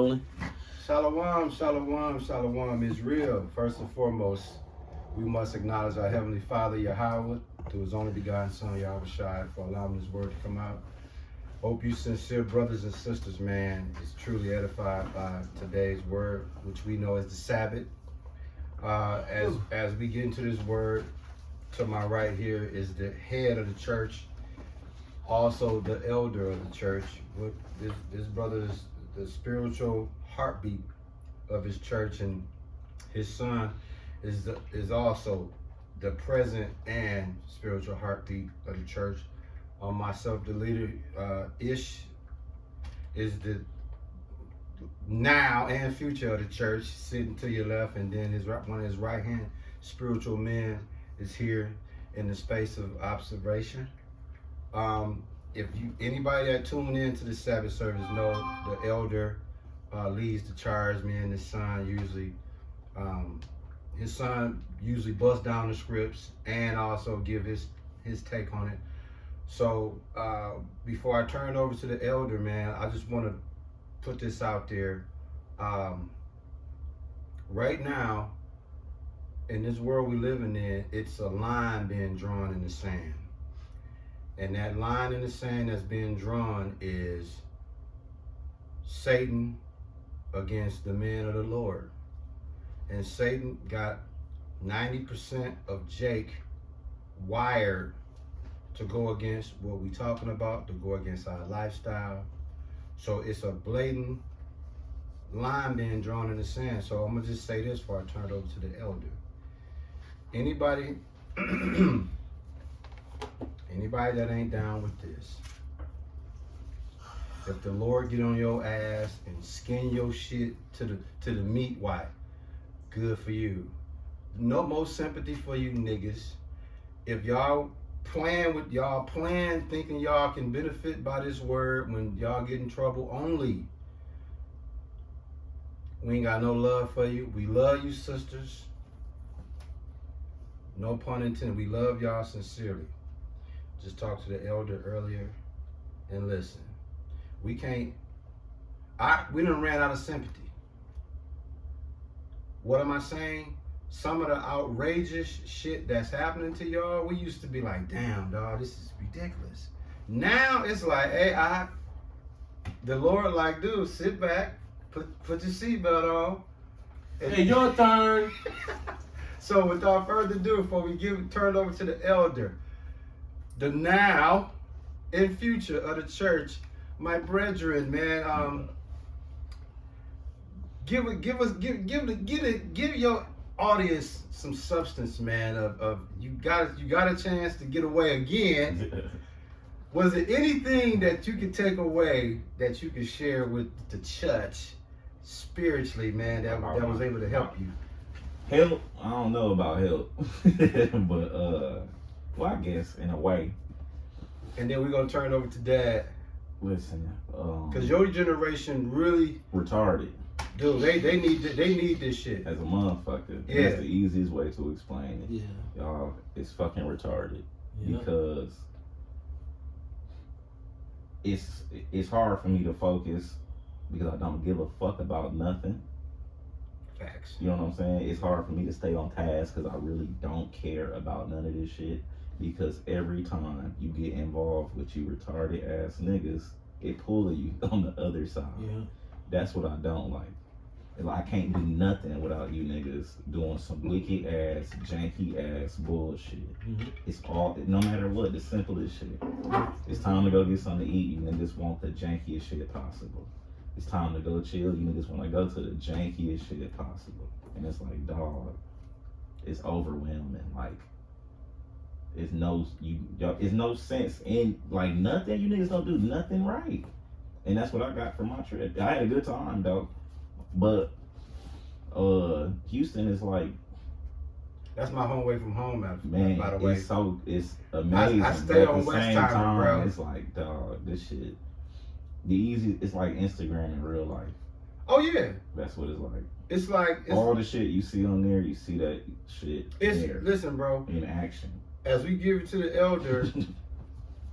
Shalom, shalom, shalom is real. First and foremost, we must acknowledge our Heavenly Father, Yahweh, through His only begotten Son, Yahweh Shai, for allowing His word to come out. Hope you sincere brothers and sisters, man, is truly edified by today's word, which we know as the Sabbath. As we get into this word, to my right here is the head of the church, also the elder of the church. This brother is the spiritual heartbeat of his church, and his son is also the present and spiritual heartbeat of the church. Myself, the leader, Ish, is the now and future of the church, sitting to your left, and then one of his right hand spiritual men is here in the space of observation. If anybody that tuned in to the Sabbath service know the elder leads the charge. Me and his son usually busts down the scripts and also give his take on it. So before I turn it over to the elder, man, I just want to put this out there. Right now, in this world we living in, it's a line being drawn in the sand. And that line in the sand that's being drawn is Satan against the men of the Lord. And Satan got 90% of Jake wired to go against what we talking about, to go against our lifestyle. So it's a blatant line being drawn in the sand. So I'm gonna just say this before I turn it over to the elder. Anybody that ain't down with this, if the Lord get on your ass and skin your shit to the meat white, good for you. No more sympathy for you niggas. If y'all playing thinking y'all can benefit by this word when y'all get in trouble, only. We ain't got no love for you. We love you, sisters. No pun intended. We love y'all sincerely. Just talked to the elder earlier, and listen, we done ran out of sympathy. What am I saying? Some of the outrageous shit that's happening to y'all, we used to be like, damn, dog, this is ridiculous. Now it's like, hey, the Lord like, dude, sit back, put your seatbelt on. Hey, your turn. So without further ado, before we turn it over to the elder, the now and future of the church, my brethren, man, give your audience some substance, man. Of you got a chance to get away again. Was there anything that you could take away that you could share with the church spiritually, man, that was able to help you? Help? I don't know about help, but well, I guess in a way. And then we're gonna turn it over to Dad. Listen, cause your generation really retarded. Dude, they need this shit. As a motherfucker, yeah. That's the easiest way to explain it. Yeah, y'all, it's fucking retarded. Yeah. Because it's hard for me to focus because I don't give a fuck about nothing. Facts. You know what I'm saying? It's hard for me to stay on task because I really don't care about none of this shit. Because every time you get involved with you retarded ass niggas, it pulls you on the other side. Yeah. That's what I don't like. I can't do nothing without you niggas doing some wicked ass, janky ass bullshit. Mm-hmm. It's all, no matter what, the simplest shit. It's time to go get something to eat. You niggas want the jankiest shit possible. It's time to go chill. You niggas want to go to the jankiest shit possible. And it's like, dog, it's overwhelming. Like, it's no sense in, like, nothing. You niggas don't do nothing right. And that's what I got from my trip. I had a good time, though. But Houston is like, that's my home away from home, man, by the way. It's amazing. I stay on West Time, bro. It's like, dog, this shit. It's like Instagram in real life. Oh yeah. That's what it's like. It's like all the shit you see on there, you see that shit there. Listen, bro. In action. As we give it to the elder,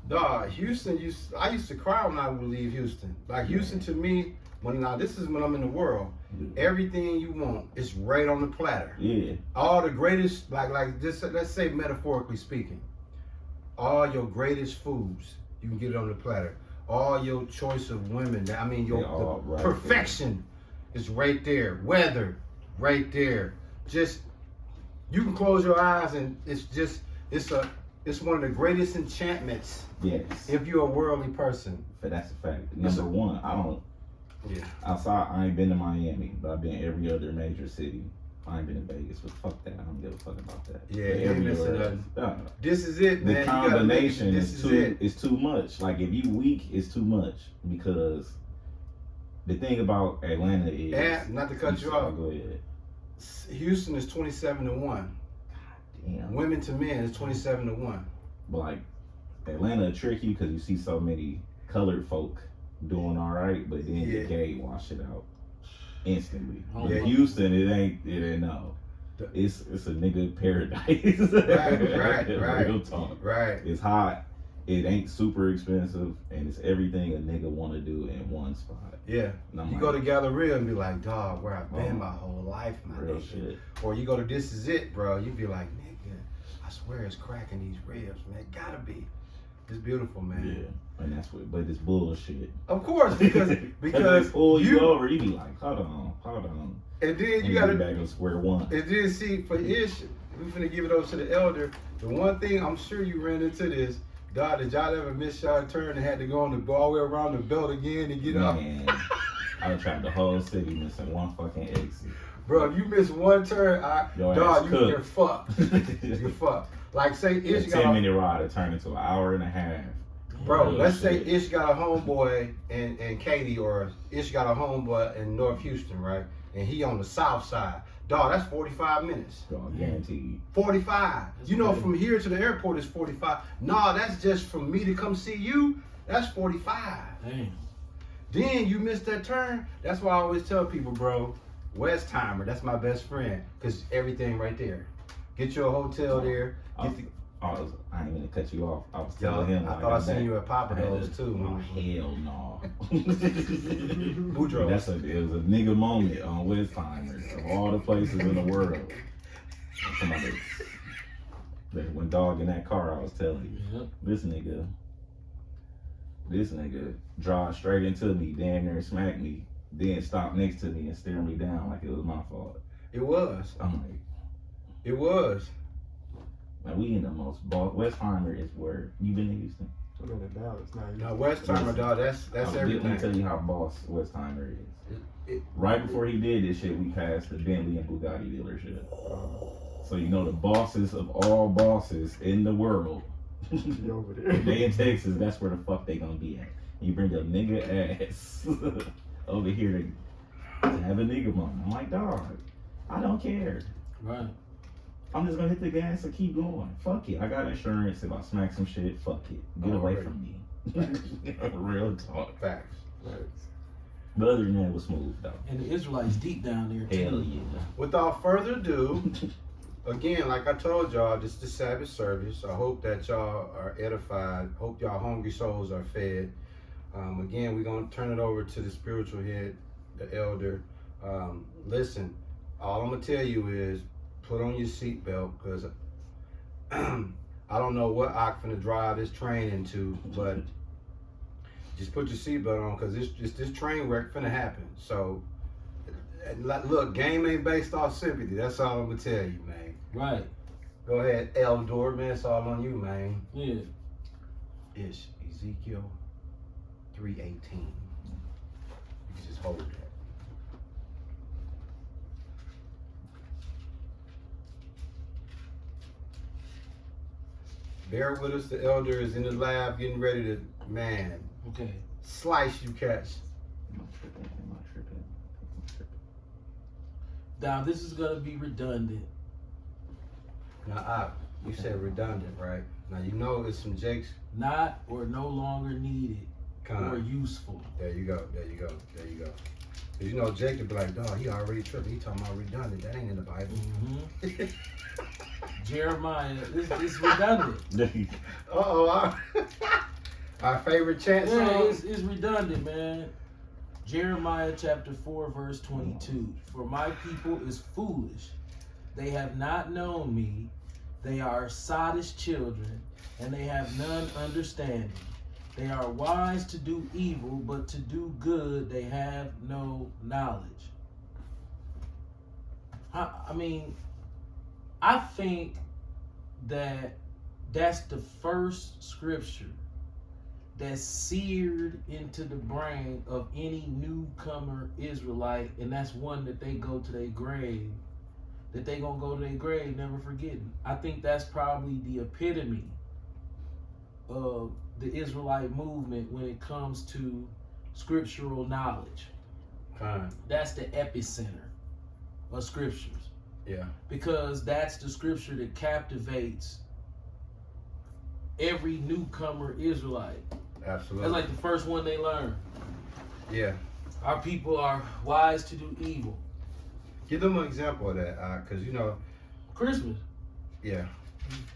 dog, Houston I used to cry when I would leave Houston. Like Houston to me This is when I'm in the world. Everything you want is right on the platter. Yeah. All the greatest, like just let's say metaphorically speaking, all your greatest foods, you can get it on the platter. All your choice of women, your right perfection is right there. Weather, right there. Just you can close your eyes and it's one of the greatest enchantments. Yes. If you're a worldly person. But that's a fact. Number one, I don't. Yeah. Outside, I ain't been to Miami, but I've been every other major city. I ain't been to Vegas, but fuck that. I don't give a fuck about that. Yeah, you ain't missing nothing. This is it, the man. combination is too much. Like if you weak, it's too much because the thing about Atlanta is. And not to cut you off. Go ahead. Houston is 27-1. Damn. Women to men is 27-1. But like Atlanta trick you because you see so many colored folk doing all right, but then the gay wash it out instantly. Yeah. Houston, it ain't no. It's a nigga paradise. Right. Real talk. Right. It's hot. It ain't super expensive, and it's everything a nigga want to do in one spot. Yeah. You go to Galleria and be like, dog, where I've been my whole life, my real nigga. shit. Or you go to This Is It, bro. You be like, nigga, I swear it's cracking these ribs, man. It gotta be. It's beautiful, man. Yeah, and that's what. But it's bullshit. Of course, because they pull you over, you be like, hold on. And then you get gotta back on square one. And then see for Ish, we finna give it over to the elder. The one thing I'm sure you ran into this, dog, did y'all ever miss y'all turn and had to go all the way around the belt again to get up? Man, I done traveled the whole city missing one fucking exit. Bro, if you miss one turn, you're fucked. You're fucked. Like say Ish got 10-minute ride to turn into an hour and a half. Bro, let's say Ish got a homeboy in Katy, or Ish got a homeboy in North Houston, right? And he on the south side. Dog, that's 45 minutes. Dog, guaranteed. 45. You know, from here to the airport is 45. Nah, that's just from me to come see you. That's 45. Damn. Then you missed that turn. That's why I always tell people, bro, Westheimer, that's my best friend. Because everything right there. Get you a hotel there. I ain't gonna cut you off. I was telling him. I thought I seen you at Papa Do's too. Oh, hell no. Boudreaux. It was a nigga moment on Westheimer of all the places in the world. When dog in that car, I was telling you, this nigga drive straight into me, damn near smack me, then stop next to me and stare me down like it was my fault. It was. I'm like, it was. Man, we in the most Westheimer is where you been in Houston. I'm in Dallas now. No, Westheimer, dog. That's everything. Let me tell you how boss Westheimer is. Right before he did this shit, we passed the Bentley and Bugatti dealership. So you know the bosses of all bosses in the world. Over there. If they in Texas, that's where the fuck they gonna be at. You bring your nigga ass over here to have a nigga moment. I'm like, dog, I don't care. Right. I'm just gonna hit the gas and keep going. Fuck it. I got insurance. If I smack some shit, fuck it. Get away from me. Real talk. Facts. But other than that, it was smooth though. And the Israelites deep down there too. Hell yeah. Without further ado, again, like I told y'all, this is the Sabbath service. I hope that y'all are edified. Hope y'all hungry souls are fed. Again, we're going to turn it over to the spiritual head, the elder. Listen, all I'm going to tell you is put on your seatbelt, because I don't know what I'm finna drive this train into, but just put your seatbelt on, because this train wreck finna happen. So, look, game ain't based off sympathy. That's all I'm gonna tell you, man. Right. Go ahead, Eldor, man. It's all on you, man. Yeah. It's Ezekiel 3:18. You can just hold that. Bear with us. The elder is in the lab getting ready to, man, Okay. slice you cats. Now this is gonna be redundant. Now, you said redundant, right? Now, you know it's some Jakes. Not or no longer needed or useful. There you go. There you go. There you go. Cause you know Jake would be like, dog, he already tripping. He talking about redundant. That ain't in the Bible. Mm-hmm. Jeremiah, it's redundant. Uh-oh. Our favorite chant Yeah, song. it's redundant, man. Jeremiah chapter 4 verse 22. For my people is foolish. They have not known me. They are sottish children, and they have none understanding. They are wise to do evil, but to do good they have no knowledge. I mean, I think that that's the first scripture that's seared into the brain of any newcomer Israelite, and that's one that they go to their grave, that they gonna go to their grave never forgetting. I think that's probably the epitome of the Israelite movement when it comes to scriptural knowledge. That's the epicenter of scriptures. Yeah. Because that's the scripture that captivates every newcomer Israelite. Absolutely. That's like the first one they learn. Yeah. Our people are wise to do evil. Give them an example of that, because you know. Christmas. Yeah.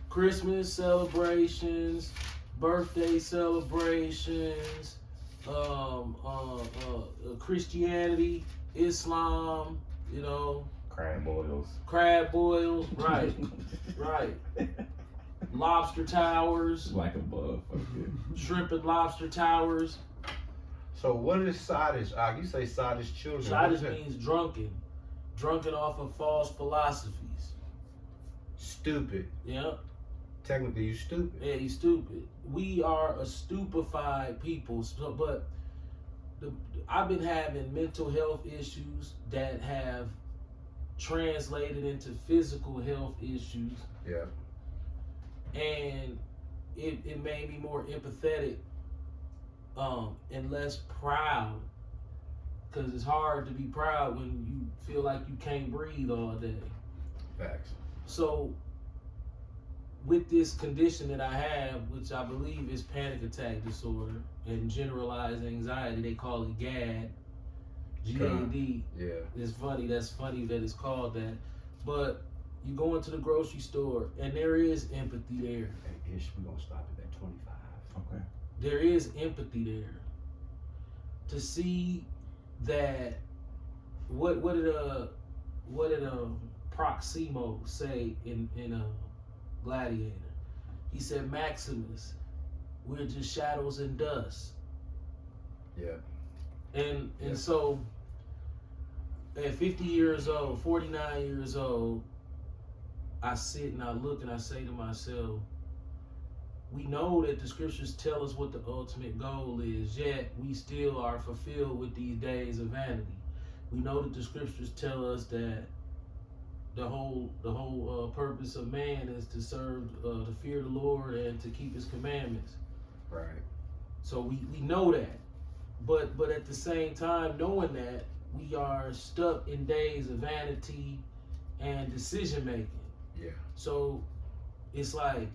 Christmas celebrations, birthday celebrations, Christianity, Islam, you know. Crab boils. Crab boils, right, right. Lobster towers, Like a buff. shrimp and lobster towers. So what is sottish? You say sottish children. What is Sottish that? means drunken off of false philosophies. Stupid. Yeah, Technically, you stupid. yeah, you stupid. We are a stupefied people. So, but I've been having mental health issues that have translated into physical health issues. Yeah. And it made me more empathetic and less proud, because it's hard to be proud when you feel like you can't breathe all day. Facts. So with this condition that I have, which I believe is panic attack disorder and generalized anxiety, they call it GAD, GAD. Yeah. It's funny, that's funny that it's called that. But you go into the grocery store and there is empathy there. Hey, Ish, we're gonna stop it at 25. Okay. There is empathy there. To see that what did Proximo say in Gladiator? He said, Maximus, we're just shadows and dust. Yeah. And Yeah. so at 50 years old, 49 years old, I sit and I look and I say to myself, we know that the scriptures tell us what the ultimate goal is, yet we still are fulfilled with these days of vanity. We know that the scriptures tell us that the whole purpose of man is to serve, to fear the Lord and to keep his commandments. Right. So we know that. But at the same time, knowing that, we are stuck in days of vanity and decision making. Yeah. So it's like,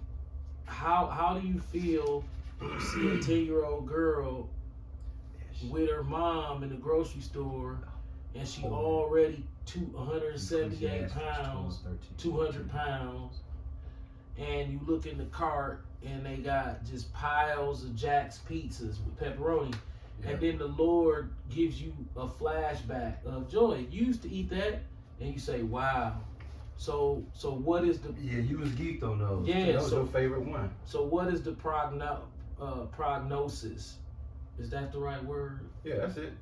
how do you feel when you see a 10-year-old girl with her mom in the grocery store and she already 178 pounds, 200 pounds, and you look in the cart and they got just piles of Jack's pizzas with pepperoni, and then the Lord gives you a flashback of joy. You used to eat that, and you say, wow. So what is the... Yeah, you was geeked on those. Yeah, That was your favorite one. So what is the prognosis? Is that the right word? Yeah, that's it.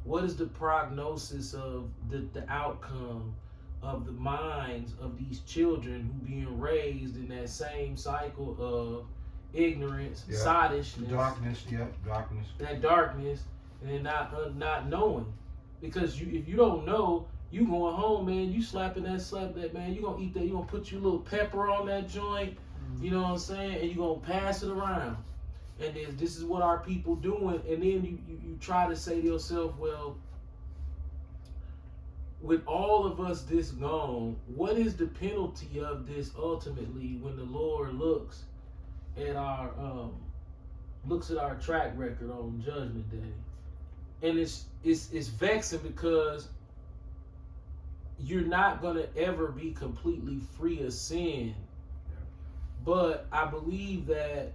What is the prognosis of the outcome of the minds of these children who being raised in that same cycle of ignorance, sottishness, darkness, that darkness, and then not knowing? Because if you don't know, you going home, man, you slapping that, man, you gonna eat that, you gonna put your little pepper on that joint, you know what I'm saying, and you gonna pass it around. And then this is what our people doing, and then you try to say to yourself, well, with all of us this gone, what is the penalty of this ultimately when the Lord looks at our track record on Judgment Day? And it's vexing, because you're not gonna ever be completely free of sin. But I believe that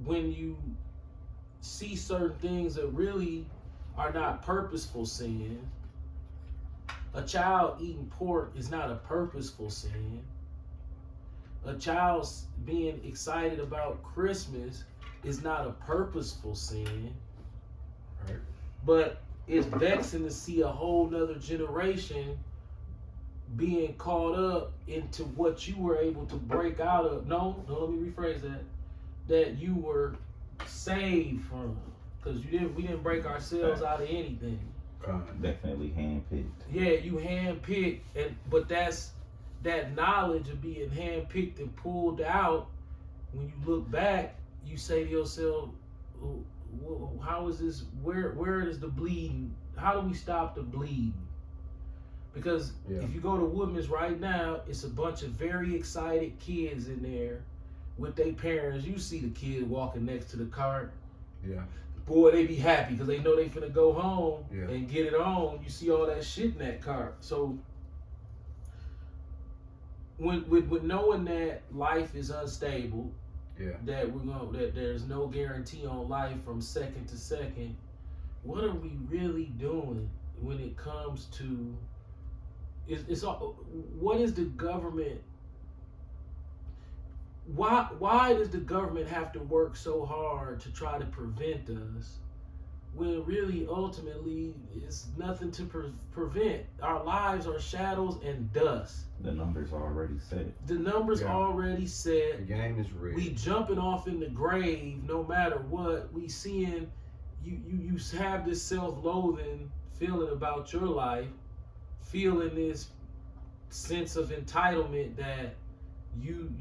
when you see certain things that really are not purposeful sins. A child eating pork is not a purposeful sin. A child being excited about Christmas is not a purposeful sin. Right. But it's vexing to see a whole nother generation being caught up into what you were able to break out of. No, let me rephrase that. That you were saved from. Because we didn't break ourselves out of anything. Definitely handpicked. Yeah, you handpicked, but that's that knowledge of being handpicked and pulled out. When you look back, you say to yourself, how is this, where is the bleeding? How do we stop the bleeding? Because if you go to Woodman's right now, it's a bunch of very excited kids in there with their parents. You see the kid walking next to the cart. Yeah. Boy, they be happy because they know they finna go home Yeah. and get it on. You see all that shit in that cart. So with knowing that life is unstable, Yeah. that there's no guarantee on life from second to second, what are we really doing when it comes to it's all, what is the government, why does the government have to work so hard to try to prevent us when really ultimately it's nothing to prevent? Our lives are shadows and dust. The numbers are already set. The numbers already The set. game is rigged. We jumping off in the grave no matter what. We seeing you have this self-loathing feeling about your life, feeling this sense of entitlement that you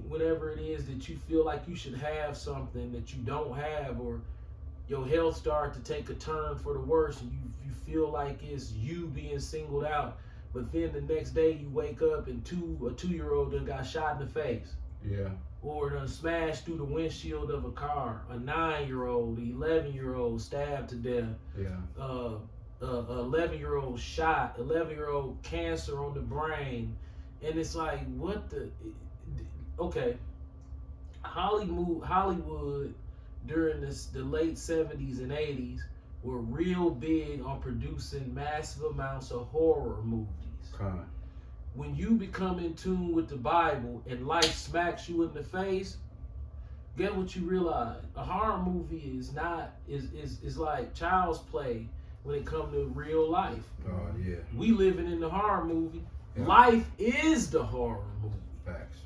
whatever it is that you feel like you should have something that you don't have, or your health start to take a turn for the worse and you feel like it's you being singled out. But then the next day you wake up and a 2-year-old done got shot in the face. Yeah. Or done smashed through the windshield of a car. A 9-year-old, 11-year-old stabbed to death. Yeah. 11-year-old shot, 11-year-old cancer on the brain. And it's like, what the... Okay. Hollywood during the late 70s and 80s were real big on producing massive amounts of horror movies. When you become in tune with the Bible and life smacks you in the face, get what you realize. A horror movie is like child's play when it comes to real life. Oh, yeah. We living in the horror movie. Yeah. Life is the horror movie. Facts.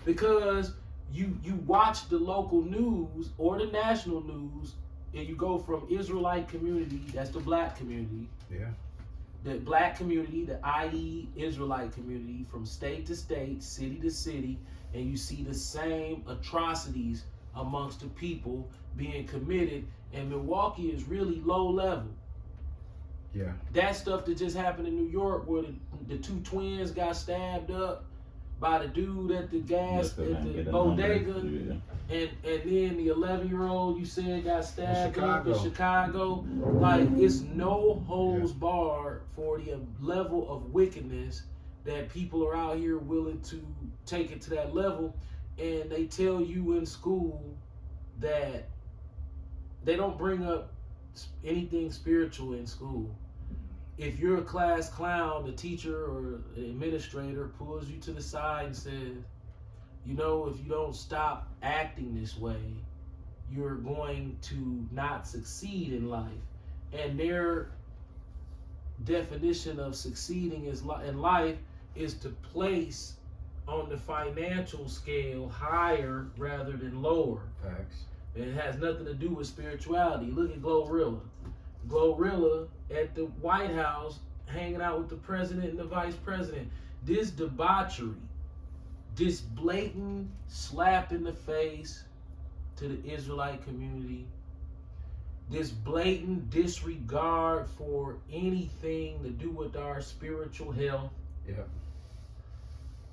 Because you watch the local news or the national news, and you go from Israelite community, that's the black community, Yeah. the black community, the i.e. Israelite community, from state to state, city to city, and you see the same atrocities amongst the people being committed, and Milwaukee is really low level. Yeah. That stuff that just happened in New York where the 2 twins got stabbed up by the dude at the gas, at the bodega, and then the 11-year-old you said got stabbed up in Chicago. Like, it's no holds barred for the level of wickedness that people are out here willing to take it to that level. And they tell you in school that they don't bring up anything spiritual in school. If you're a class clown, the teacher or the administrator pulls you to the side and says, you know, if you don't stop acting this way, you're going to not succeed in life. And their definition of succeeding in life is to place on the financial scale higher rather than lower. Facts. It has nothing to do with spirituality. Look at Glorilla. Glorilla at the White House hanging out with the president and the vice president. This debauchery, this blatant slap in the face to the Israelite community, this blatant disregard for anything to do with our spiritual health. Yeah.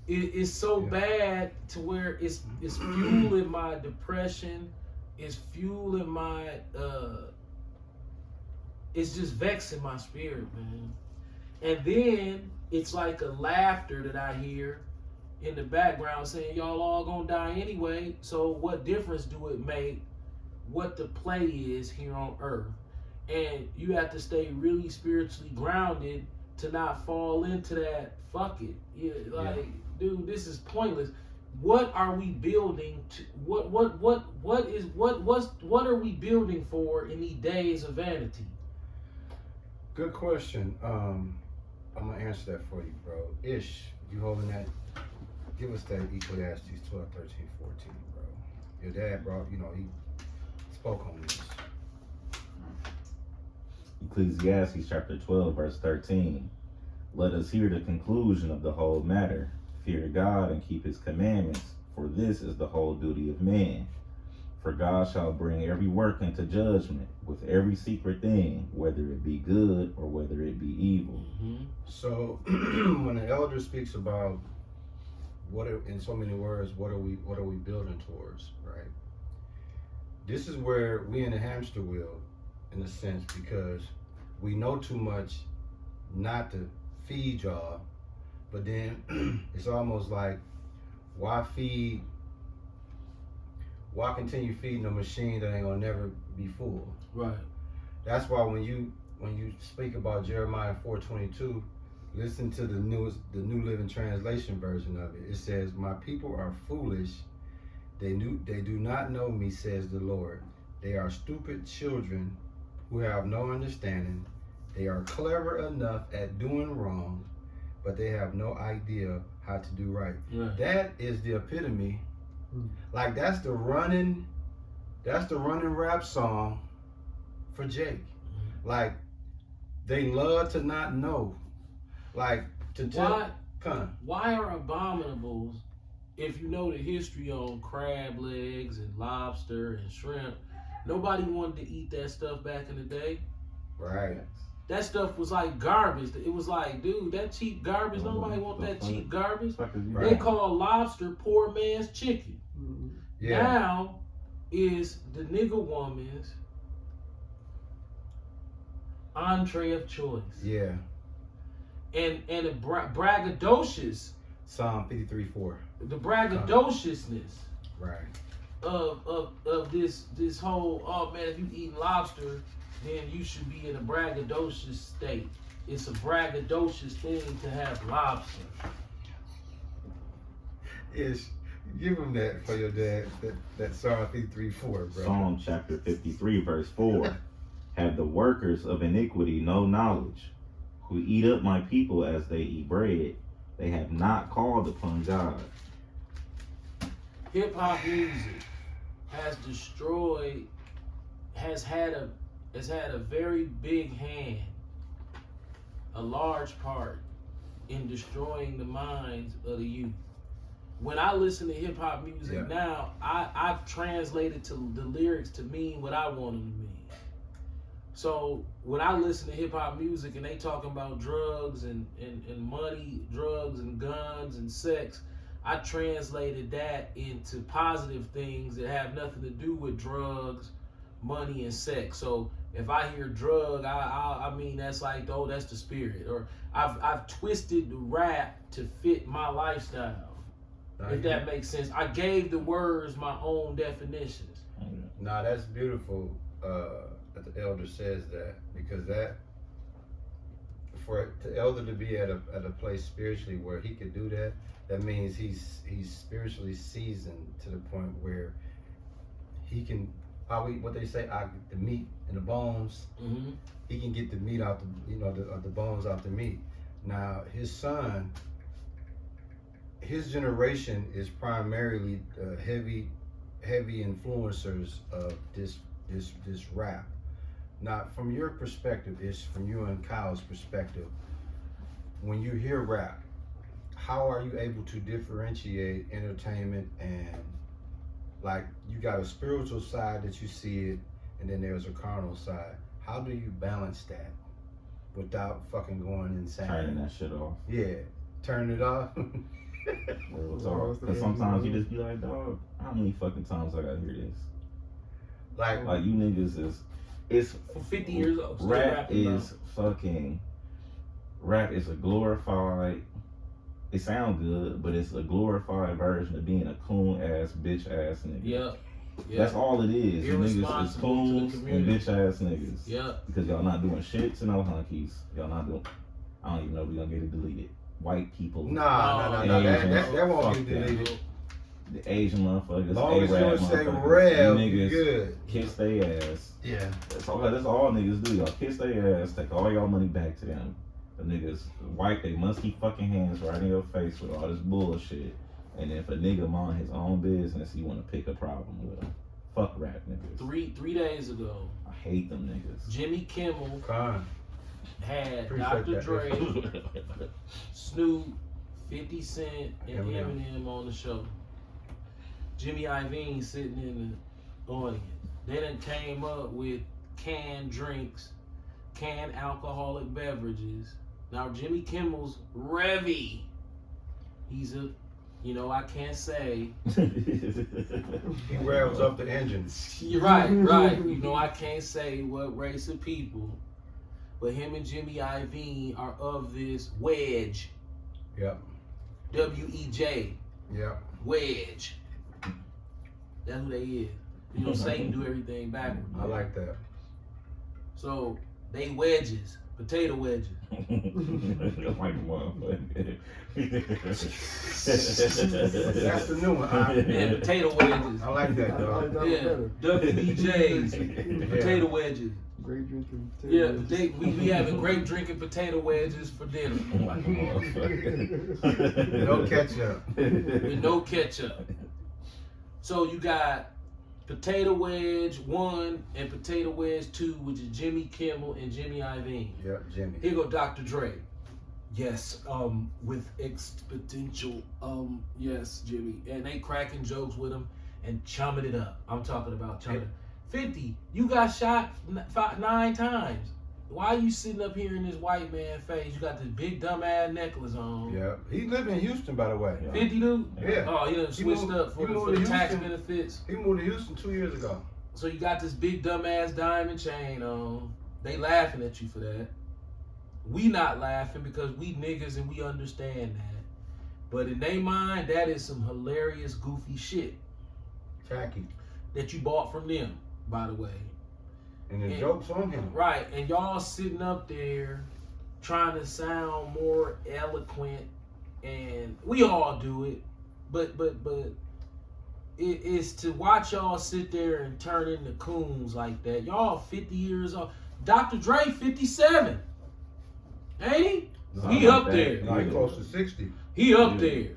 It's so bad to where it's fueling my depression. It's fueling my it's just vexing my spirit, man. And then it's like a laughter that I hear in the background saying y'all all gonna die anyway, so what difference do it make what the play is here on earth. And you have to stay really spiritually grounded to not fall into that fuck it. Yeah, like, dude, this is pointless. What are we building to what are we building for in these days of vanity? Good question. I'm gonna answer that for you, bro. Ish, you holding that? Give us that Ecclesiastes 12, 13, 14, bro. Your dad brought, he spoke on this. Ecclesiastes chapter 12, verse 13. Let us hear the conclusion of the whole matter. Fear God and keep his commandments, for this is the whole duty of man. For God shall bring every work into judgment with every secret thing, whether it be good or whether it be evil. Mm-hmm. So when the elder speaks about in so many words, what are we building towards, right? This is where we in the hamster wheel, in a sense, because we know too much not to feed y'all, but then it's almost like, why continue feeding a machine that ain't gonna never be full? Right. That's why when you speak about Jeremiah 4:22, listen to the New Living Translation version of it. It says, "My people are foolish; they do not know me," says the Lord. "They are stupid children who have no understanding. They are clever enough at doing wrong, but they have no idea how to do right." Right. That is the epitome. Like that's the running rap song for Jake. Like they love to not know. Like to tell. Why are abominables, if you know the history on crab legs and lobster and shrimp, nobody wanted to eat that stuff back in the day? Right. That stuff was like garbage. It was like, dude, that cheap garbage. Nobody want that cheap garbage. Right. They call lobster poor man's chicken. Yeah. Now is the nigga woman's entree of choice. Yeah. And the braggadocious. Psalm 53:4. The braggadociousness Right. of this whole, oh man, if you eat lobster, then you should be in a braggadocious state. It's a braggadocious thing to have lobster. Give him that for your dad. That Psalm 53:4, bro. Psalm chapter 53, verse 4. Have the workers of iniquity no knowledge, who eat up my people as they eat bread? They have not called upon God. Hip hop music has had a very big hand, a large part in destroying the minds of the youth. When I listen to hip hop music now, I've translated to the lyrics to mean what I want them to mean. So when I listen to hip hop music and they talking about drugs and money, drugs and guns and sex, I translated that into positive things that have nothing to do with drugs, money, and sex. So if I hear drug, I mean that's like, oh, that's the spirit. Or I've twisted the rap to fit my lifestyle. If that makes sense. I gave the words my own definitions. Nah, that's beautiful that the elder says that, because that, for the elder to be at a place spiritually where he could do that, that means he's spiritually seasoned to the point where he can probably, what they say, the meat and the bones. Mm-hmm. He can get the meat out the bones out the meat. Now his son, his generation is primarily heavy influencers of this rap. Now, from your perspective, from you and Kyle's perspective, when you hear rap, how are you able to differentiate entertainment and, like, you got a spiritual side that you see it, and then there's a carnal side. How do you balance that without fucking going insane? Turning that shit off. Yeah, turn it off. Because sometimes you just be like, dog, how many fucking times I gotta hear this? Like you niggas it's For 50 years old. Rap is a glorified, it sounds good, but it's a glorified version of being a coon ass, bitch ass nigga. Yeah. That's all it is. You niggas is Irresponsible to the coons and community. bitch ass niggas. Yep. Because y'all not doing shit to no hunkies. Y'all not doing. I don't even know if we gonna get it deleted. White people. Nah. That won't be deleted. The Asian motherfuckers. Long as you Arab don't say motherfuckers, Rev, you you niggas good. kiss their ass. Yeah. That's all niggas do. Y'all kiss their ass, take all y'all money back to them. The niggas wipe they musky fucking hands right in your face with all this bullshit. And then if a nigga mind his own business, you want to pick a problem with him. Fuck rap niggas. Three days ago, I hate them niggas. Jimmy Kimmel Con. had Appreciate Dr. that. Dre, Snoop, 50 Cent, and Eminem. Eminem on the show. Jimmy Iovine sitting in the audience. They done came up with canned drinks, canned alcoholic beverages. Now Jimmy Kimmel's Revy. He's a, I can't say. He revs up the engine. You're right. I can't say what race of people, but him and Jimmy Iovine are of this wedge. Yep. W-E-J. Yep. Wedge. That's who they is. Satan do everything backwards. I like that. So they wedges, potato wedges. Like a motherfucker. That's the new one. Yeah, potato wedges. I like that, I like dog. that one Yeah, better. WBJs, potato wedges. Great drinking. Yeah, potatoes. we having grape drinking potato wedges for dinner Like a motherfucker. No ketchup. with no ketchup. So you got potato wedge 1 and potato wedge 2, which is Jimmy Kimmel and Jimmy Iovine. Yep, Jimmy. Here go Dr. Dre. Yes, with exponential, yes, Jimmy. And they cracking jokes with him and chumming it up. I'm talking about chumming it. 50, you got shot 9 times. Why you sitting up here in this white man face? You got this big dumb ass necklace on. Yeah. He live in Houston, by the way. 50 dude? Yeah. Oh, he done switched moved- up for he the moved to tax Houston. benefits. He moved to Houston 2 years ago. So you got this big dumb ass diamond chain on. They laughing at you for that. We not laughing because we niggas and we understand that. But in their mind, that is some hilarious, goofy shit Tacky. that you bought from them, by the way. And the Yeah. joke's on him. Right, and y'all sitting up there trying to sound more eloquent, and we all do it, but it is to watch y'all sit there and turn into coons like that. Y'all 50 years old. Dr. Dre 57, ain't he? He up there. Now he close to 60. He up Yeah. there.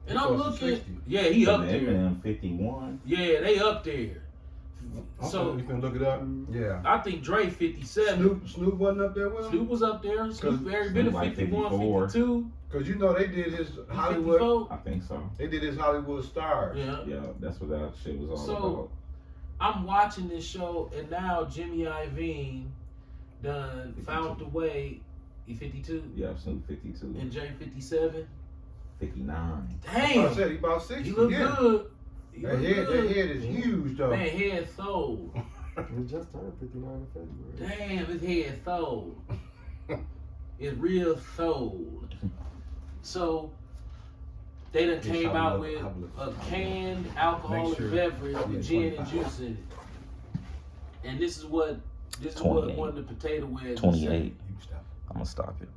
And I'm close to looking. 60. Yeah, he up there. Eminem 51. Yeah, they up there. So You can look it up. Yeah. I think Dre 57. Snoop wasn't up there with him? Snoop was up there. Snoop every bit of Snoop like 51, 54. 52. Because they did his Hollywood. 54. I think so. They did his Hollywood Stars. Yeah. Yeah, that's what that shit was all So- about. I'm watching this show, and now Jimmy Iovine done 52. found a way. He 52 Yeah, Snoop 52. and Jay 57. 59. I Damn, said he about 60. he look yeah. good. He That look head good. is huge though. Man, head sold. He just turned 59 in February. Damn, his head sold. It's real sold. So they done Yes, came I out will with look. a canned alcoholic Make sure. beverage Yeah, with gin and 25. juice in it. And this is what 28. one of the potato wedges 28. say. You stop. I'm gonna stop it.